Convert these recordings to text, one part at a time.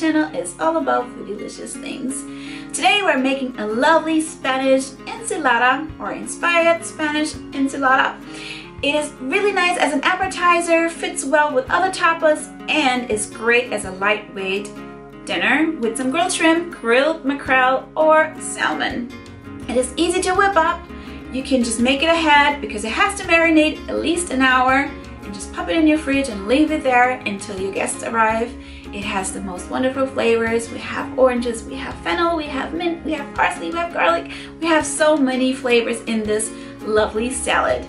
channel is all about food delicious things. Today we're making a lovely Spanish enchilada or inspired Spanish enchilada. It is really nice as an appetizer, fits well with other tapas, and is great as a lightweight dinner with some grilled shrimp, grilled mackerel, or salmon. It is easy to whip up. You can just make it ahead because it has to marinate at least an hour, and just pop it in your fridge and leave it there until your guests arrive. It has the most wonderful flavors. We have oranges, we have fennel, we have mint, we have parsley, we have garlic. We have so many flavors in this lovely salad.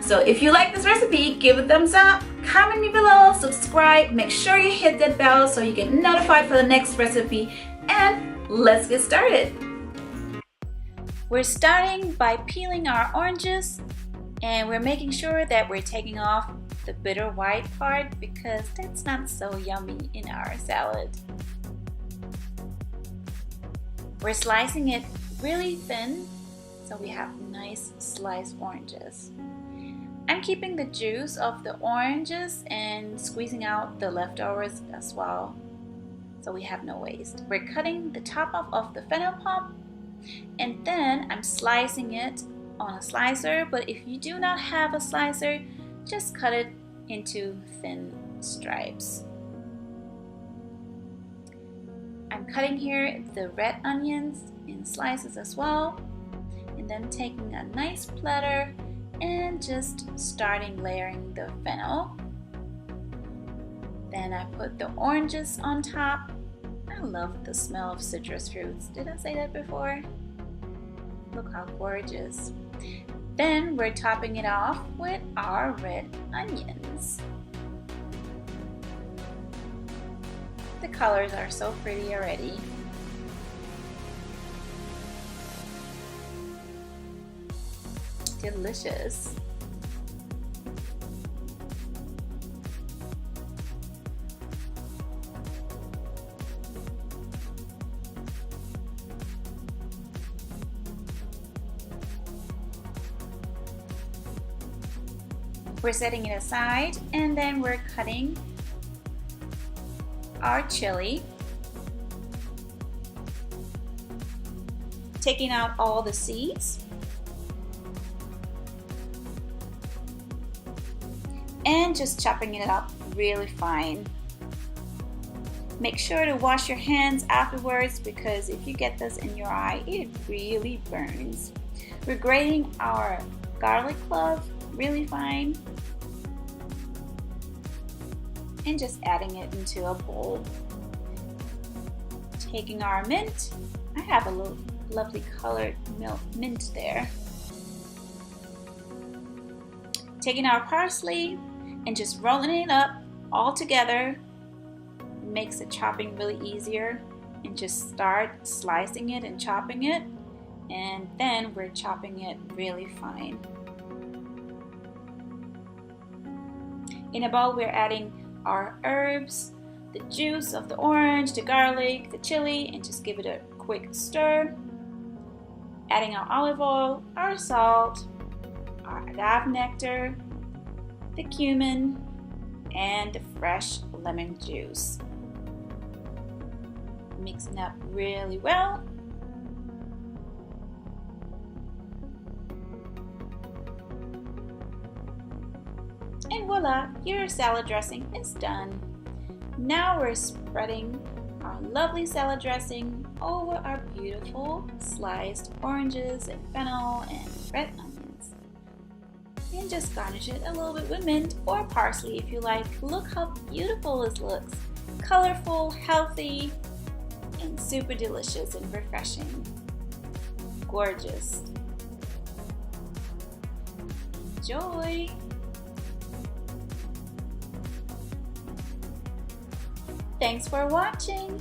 So if you like this recipe, give it a thumbs up, comment me below, subscribe, make sure you hit that bell so you get notified for the next recipe, and let's get started. We're starting by peeling our oranges, and we're making sure that we're taking off the bitter white part because that's not so yummy in our salad. We're slicing it really thin so we have nice sliced oranges. I'm keeping the juice of the oranges and squeezing out the leftovers as well, so we have no waste. We're cutting the top off of the fennel pulp, and then I'm slicing it on a slicer, but if you do not have a slicer, just cut it into thin stripes. I'm cutting here the red onions in slices as well, and then taking a nice platter and just starting layering the fennel. Then I put the oranges on top. I love the smell of citrus fruits. Did I say that before? Look how gorgeous. Then we're topping it off with our red onions. The colors are so pretty already. Delicious. We're setting it aside, and then we're cutting our chili, taking out all the seeds, and just chopping it up really fine. Make sure to wash your hands afterwards because if you get this in your eye, it really burns. We're grating our garlic clove really fine and just adding it into a bowl. Taking our mint, I have a little lovely colored mint there. Taking our parsley and just rolling it up all together makes the chopping really easier, and just start slicing it and chopping it, and then we're chopping it really fine. In a bowl we're adding our herbs, the juice of the orange, the garlic, the chili, and just give it a quick stir. Adding our olive oil, our salt, our agave nectar, the cumin, and the fresh lemon juice. Mixing up really well. And voila, your salad dressing is done. Now we're spreading our lovely salad dressing over our beautiful sliced oranges and fennel and red onions. And just garnish it a little bit with mint or parsley if you like. Look how beautiful this looks. Colorful, healthy, and super delicious and refreshing. Gorgeous. Enjoy! Thanks for watching!